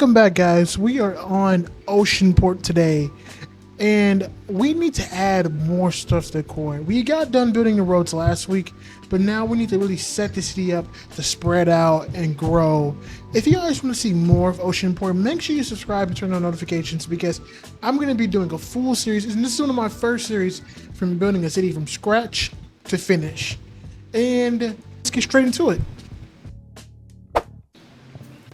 Welcome back, guys. We are on Oceanport today, and we need to add more stuff to the core. We got done building the roads last week, but now we need to really set the city up to spread out and grow. If you guys want to see more of Oceanport, make sure you subscribe and turn on notifications because I'm going to be doing a full series, and this is one of my first series from building a city from scratch to finish. And let's get straight into it.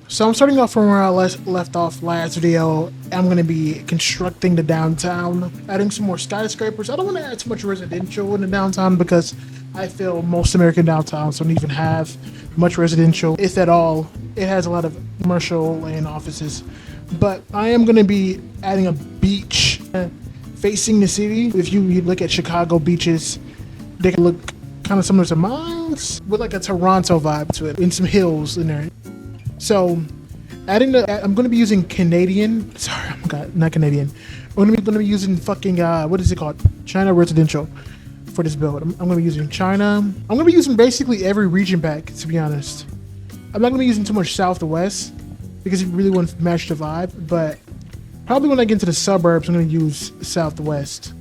So I'm starting off from where I left off last video. I'm going to be constructing the downtown, adding some more skyscrapers. I don't want to add too much residential in the downtown because I feel most American downtowns don't even have much residential, if at all. It has a lot of commercial and offices. But I am going to be adding a beach facing the city. If you look at Chicago beaches, they can look kind of similar to mine with like a Toronto vibe to it and some hills in there. So, I'm going to be using Canadian. Sorry, not Canadian. I'm going to be using fucking what is it called? China residential for this build. I'm going to be using China. I'm going to be using basically every region pack, to be honest. I'm not going to be using too much south to west because it really wouldn't match the vibe. But probably when I get into the suburbs, I'm going to use south to west.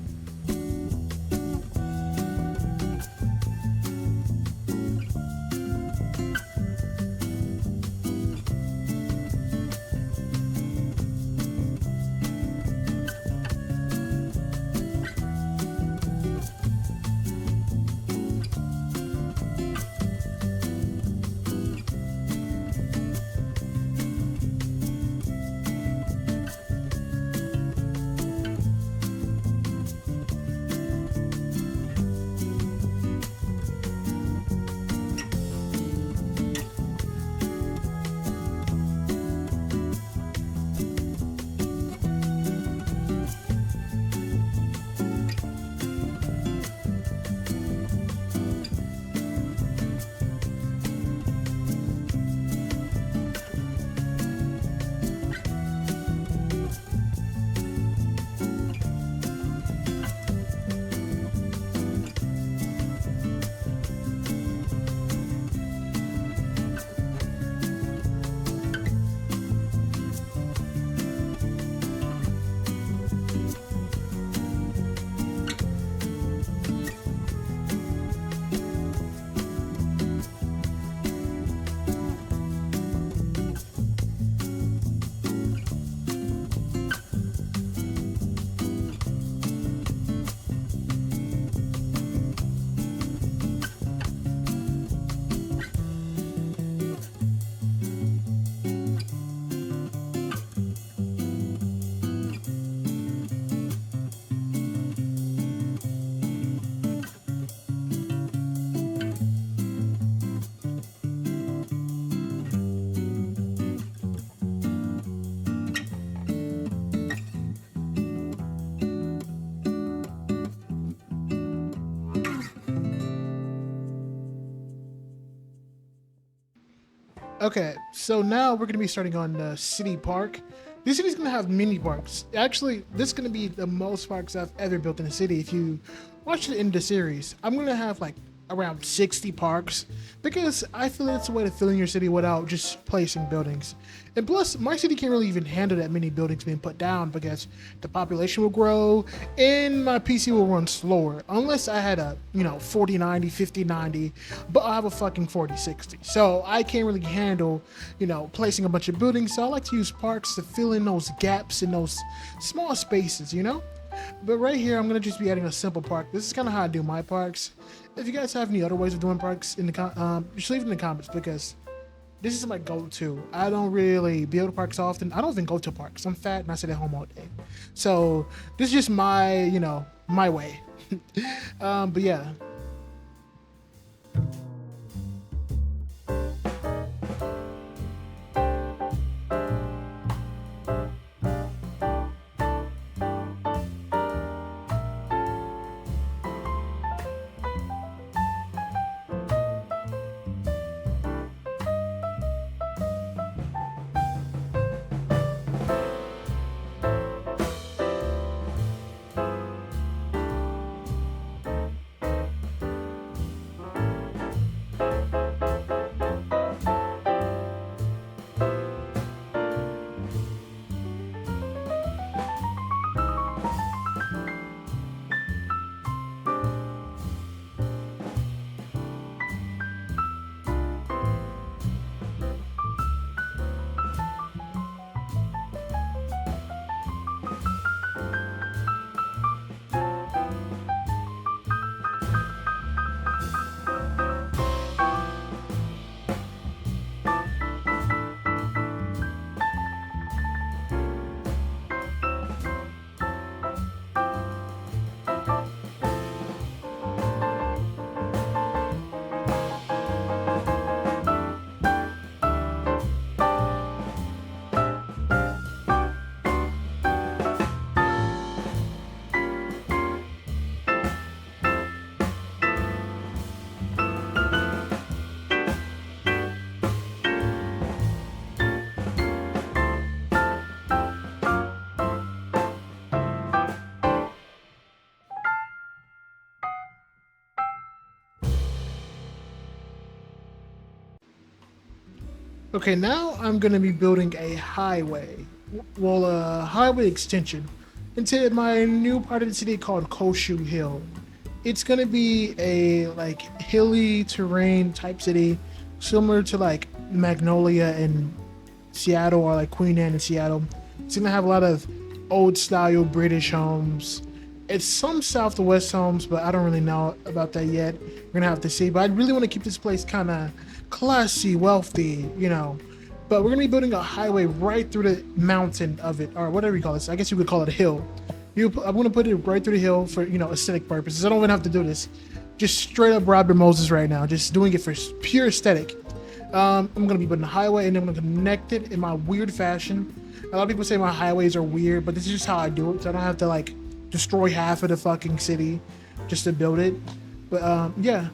Okay, so now we're going to be starting on the city park. This city's going to have mini parks. Actually, this is going to be the most parks I've ever built in a city. If you watch the end of the series, I'm going to have like around 60 parks because I feel it's a way to fill in your city without just placing buildings. And plus, my city can't really even handle that many buildings being put down because the population will grow and my PC will run slower unless I had a 4090, 5090, but I have a fucking 4060. So I can't really handle placing a bunch of buildings. So I like to use parks to fill in those gaps in those small spaces, But right here, I'm going to just be adding a simple park. This is kind of how I do my parks. If you guys have any other ways of doing parks, just leave it in the comments because this is my go-to. I don't really build parks often. I don't even go to parks. I'm fat and I sit at home all day. So this is just my, my way. But yeah. Okay, now I'm gonna be building a highway, well, a highway extension into my new part of the city called Koshu Hill. It's gonna be a like hilly terrain type city, similar to like Magnolia in Seattle or like Queen Anne in Seattle. It's gonna have a lot of old style British homes. It's some Southwest homes, but I don't really know about that yet. We're gonna have to see. But I really want to keep this place kind of classy, wealthy, you know. But we're gonna be building a highway right through the mountain of it, or whatever you call it. I guess you could call it a hill. I'm gonna put it right through the hill for aesthetic purposes. I don't even have to do this. Just straight up Robert Moses right now. Just doing it for pure aesthetic. I'm gonna be putting a highway and I'm gonna connect it in my weird fashion. A lot of people say my highways are weird, but this is just how I do it. So I don't have to like destroy half of the fucking city just to build it. But yeah.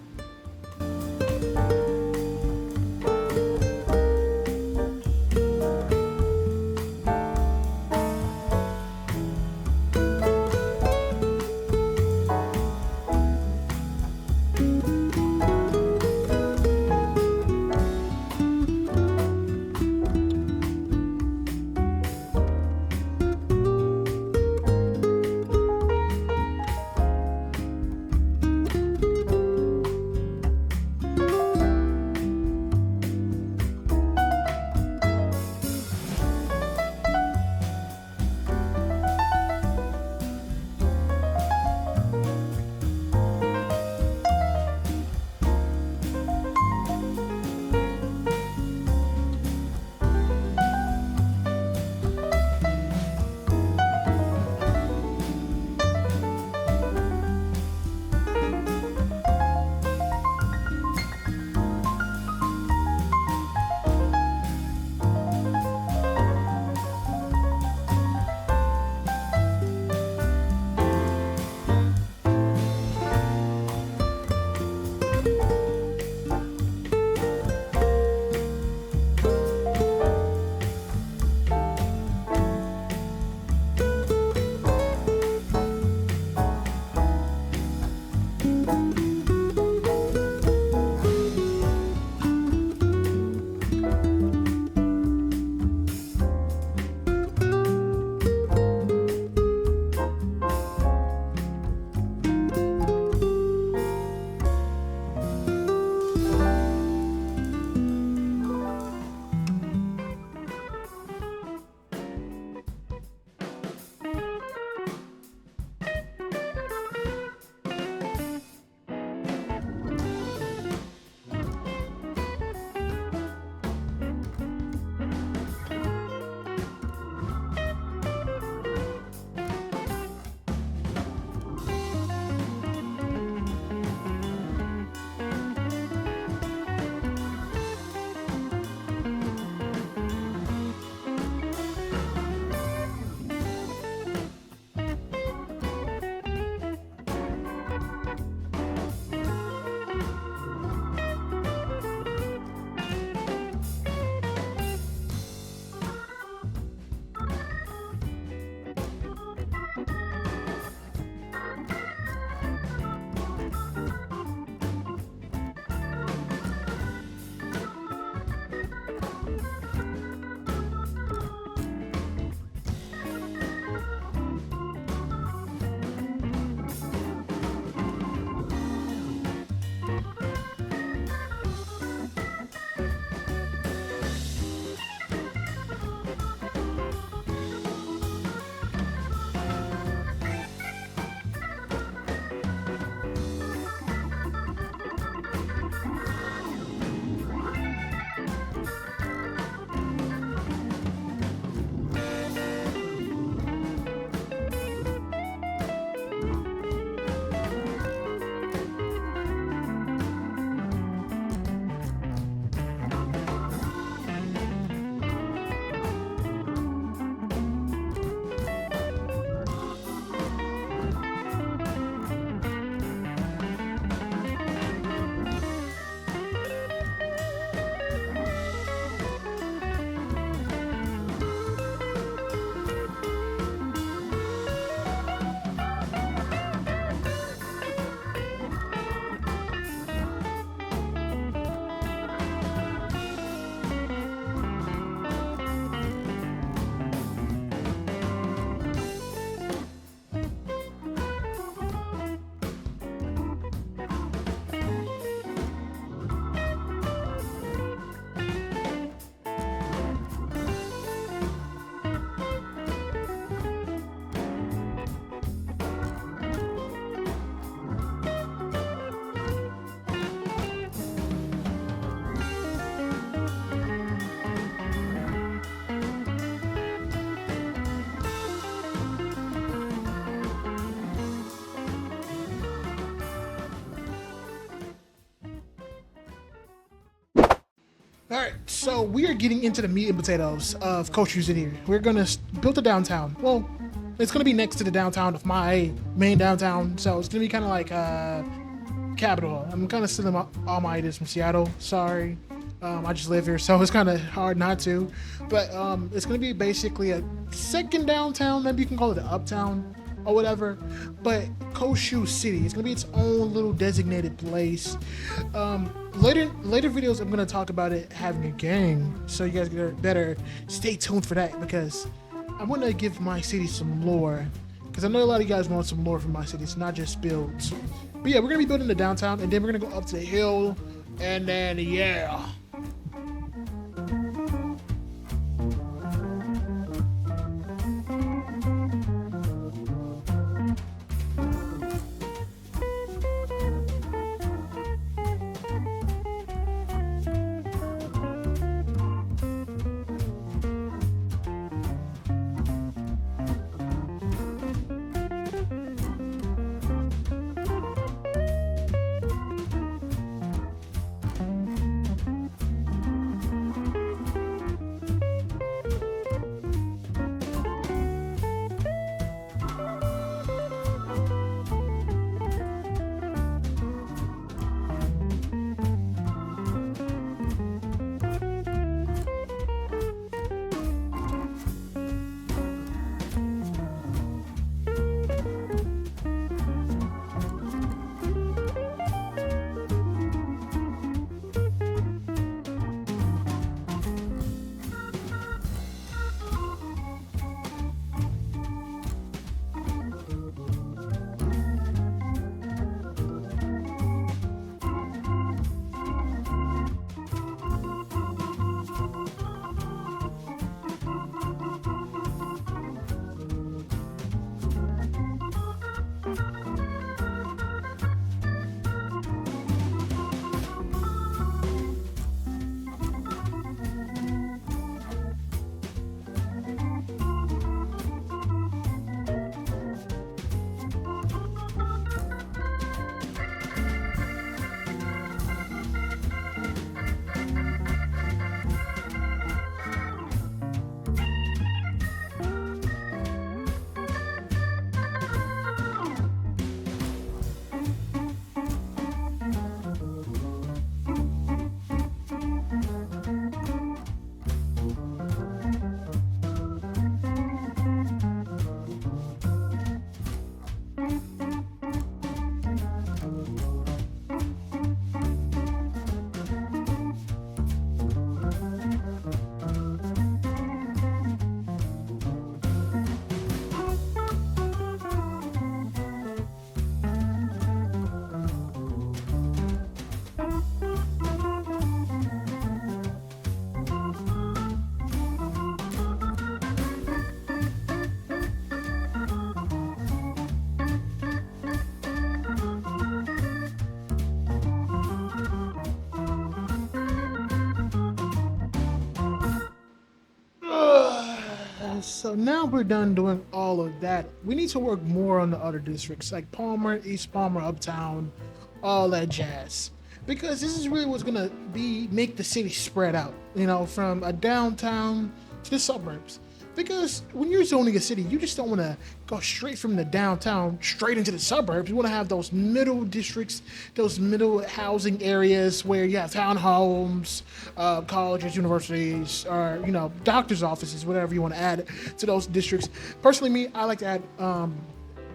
All right, so we are getting into the meat and potatoes of Koshu City. We're gonna build a downtown. Well, it's gonna be next to the downtown of my main downtown, so it's gonna be kind of like capital. I'm kind of stealing all my ideas from Seattle. Sorry, I just live here, so it's kind of hard not to. But it's gonna be basically a second downtown. Maybe you can call it an uptown or whatever. But Koshu City, it's gonna be its own little designated place. Later videos, I'm gonna talk about it having a gang, so you guys better stay tuned for that because I'm gonna give my city some lore. Because I know a lot of you guys want some lore from my city. It's not just builds. But yeah, we're gonna be building the downtown, and then we're gonna go up to the hill, and then yeah. So now we're done doing all of that. We need to work more on the other districts like Palmer, East Palmer, Uptown, all that jazz. Because this is really what's gonna be make the city spread out, from a downtown to the suburbs. Because when you're zoning a city, you just don't want to go straight from the downtown straight into the suburbs. You want to have those middle districts, those middle housing areas where you have townhomes, colleges, universities, or doctors' offices, whatever you want to add to those districts. Personally, me, I like to add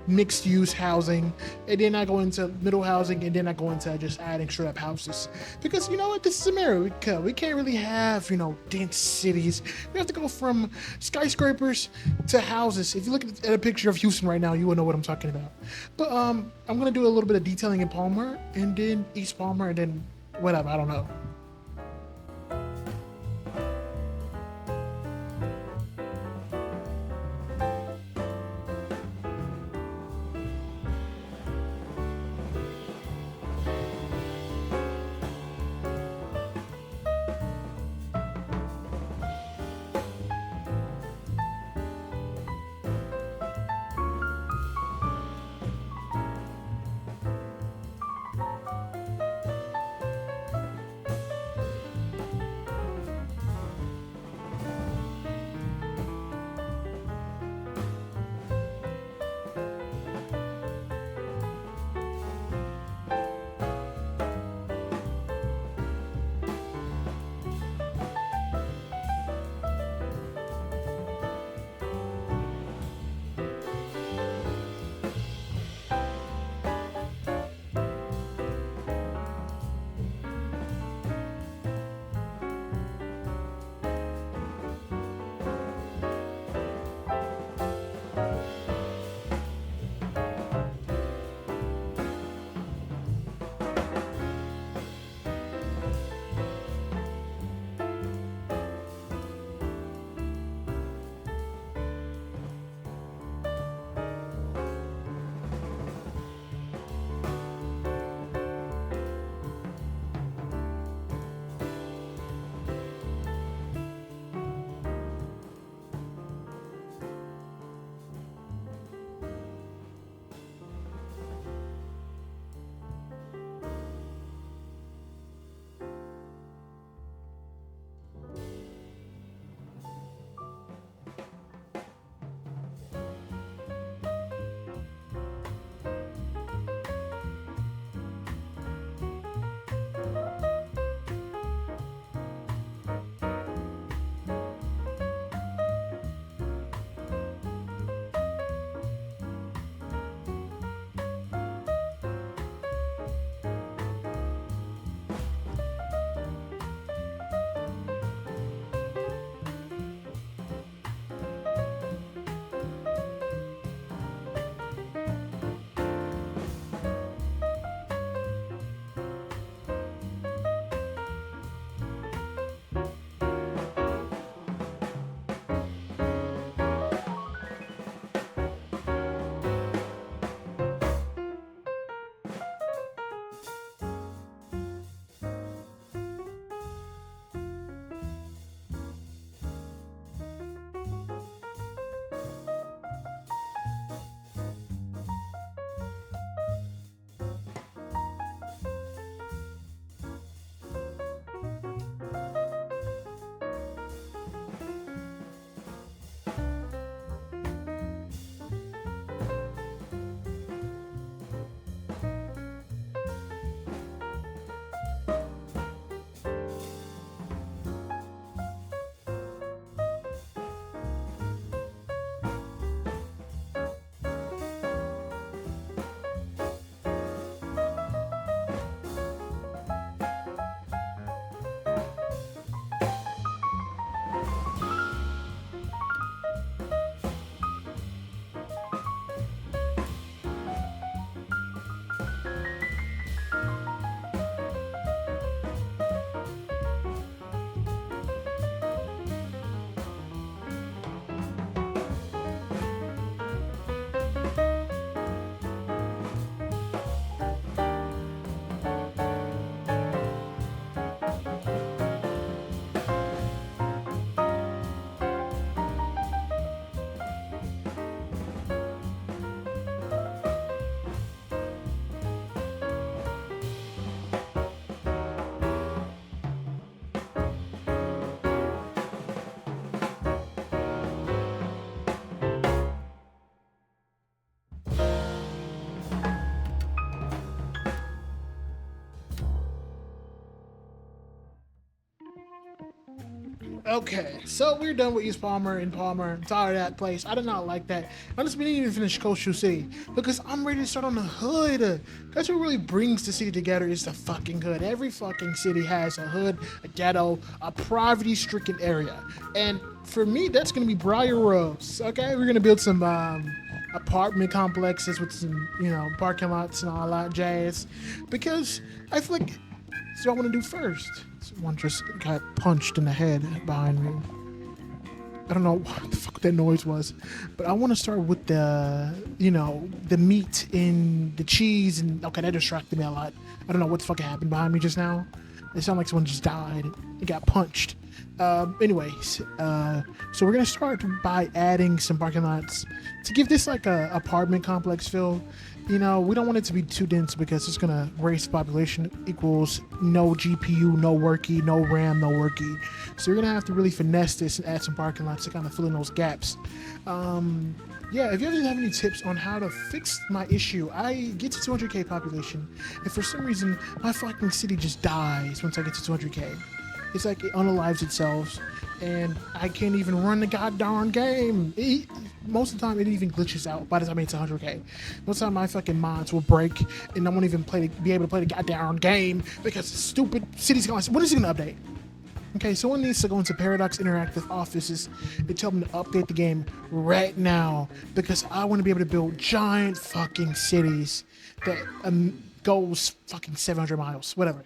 mixed use housing, and then I go into middle housing, and then I go into just adding straight up houses. Because you know what, this is America. We can't really have dense cities. We have to go from skyscrapers to houses. If you look at a picture of Houston right now, you will know what I'm talking about. But I'm gonna do a little bit of detailing in Palmer, and then East Palmer, and then whatever, I don't know. Okay, so we're done with East Palmer and Palmer. I'm tired of that place. I did not like that. Honestly, we didn't even finish Koshu City because I'm ready to start on the hood. That's what really brings the city together is the fucking hood. Every fucking city has a hood, a ghetto, a poverty-stricken area. And for me, that's gonna be Briar Rose. Okay, we're gonna build some apartment complexes with some, parking lots and all that jazz. Because I feel like that's what I want to do first. Someone just got punched in the head behind me. I don't know what the fuck that noise was, but I want to start with the meat and the cheese, and okay, that distracted me a lot. I don't know what the fuck happened behind me just now. It sounded like someone just died. It got punched. Anyways, so we're gonna start by adding some parking lots to give this like a apartment complex feel. We don't want it to be too dense because it's gonna raise the population equals no GPU, no worky, no RAM, no worky. So you're gonna have to really finesse this and add some parking lots to kind of fill in those gaps. Yeah, if you ever have any tips on how to fix my issue, I get to 200k population, and for some reason my fucking city just dies once I get to 200k. It's like it unalives itself, and I can't even run the goddamn game. Most of the time, it even glitches out by the time it's 100k. Most of the time, my fucking mods will break, and I won't even be able to play the goddamn game because the stupid city's going. When is it gonna update? Okay, someone needs to go into Paradox Interactive offices and tell them to update the game right now because I want to be able to build giant fucking cities that goes fucking 700 miles, whatever.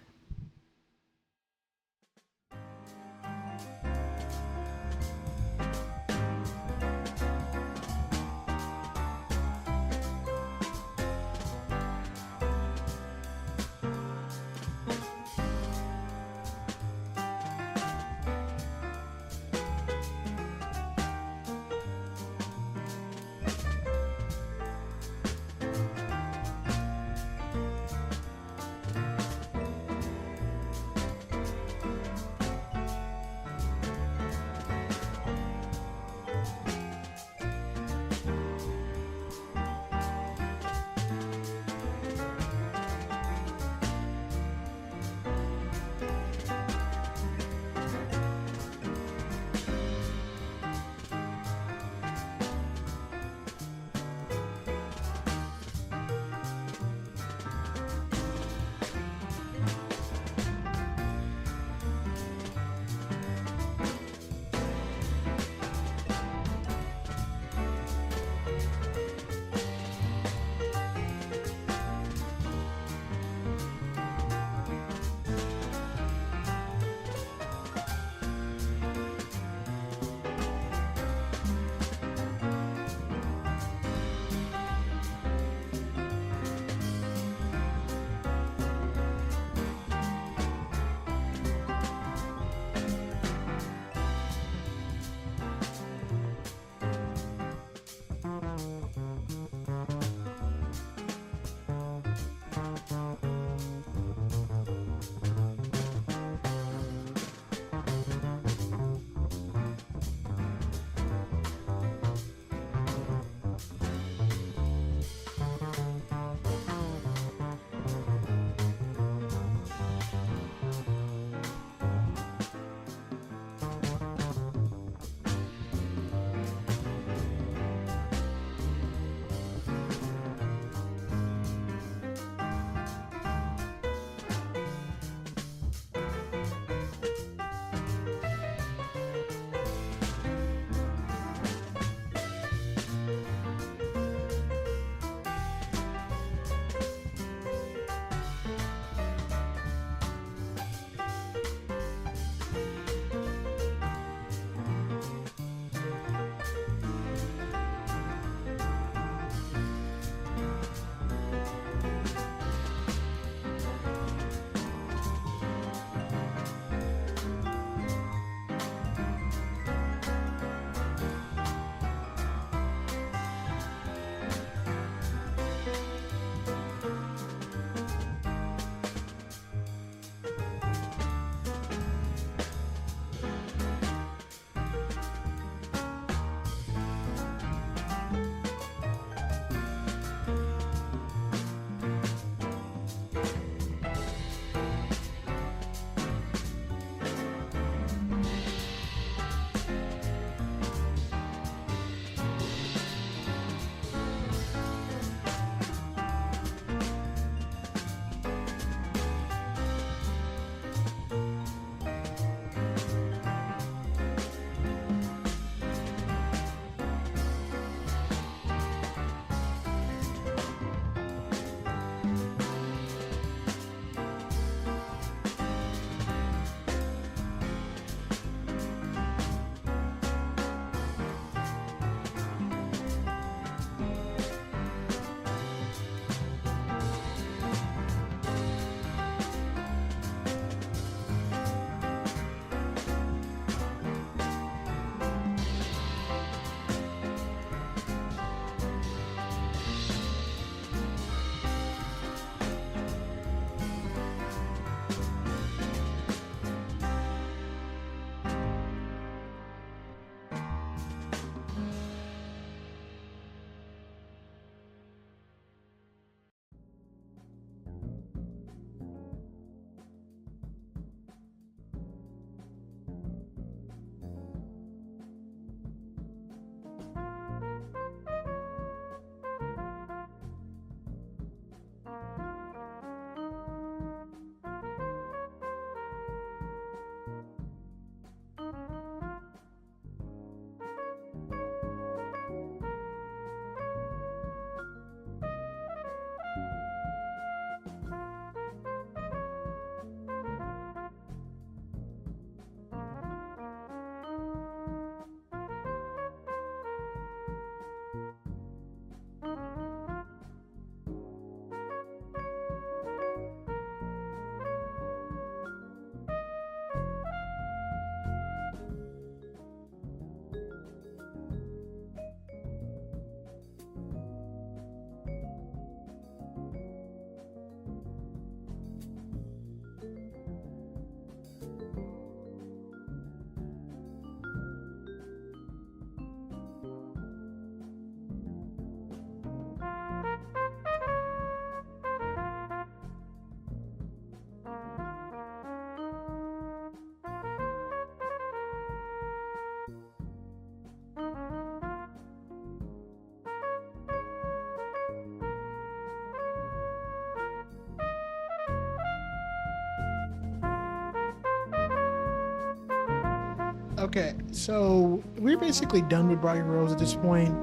Okay, so we're basically done with Bright Rose at this point.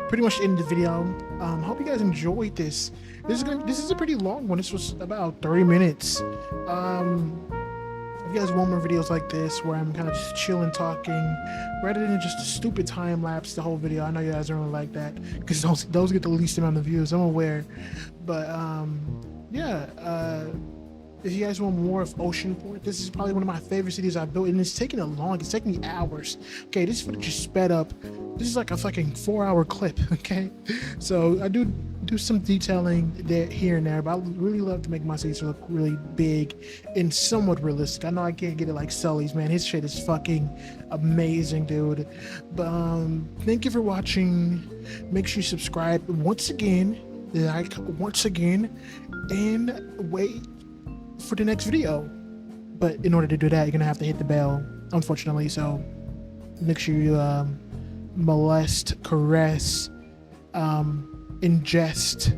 Pretty much end the video. Hope you guys enjoyed this. This is a pretty long one. This was about 30 minutes. If you guys want more videos like this where I'm kind of just chilling talking rather than just a stupid time lapse the whole video, I know you guys don't really like that because those get the least amount of views, I'm aware. But yeah, if you guys want more of Oceanport, this is probably one of my favorite cities I've built, and it's taking it's taking me hours. Okay, this footage is sped up. This is like a fucking 4-hour clip. Okay, so I do some detailing there here and there, but I really love to make my cities look really big and somewhat realistic. I know I can't get it like Sully's, man. His shit is fucking amazing, dude. But thank you for watching. Make sure you subscribe once again, like once again, and wait for the next video. But in order to do that, you're gonna have to hit the bell, unfortunately. So make sure you molest, caress, ingest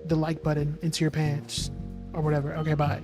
the like button into your pants or whatever. Okay, bye.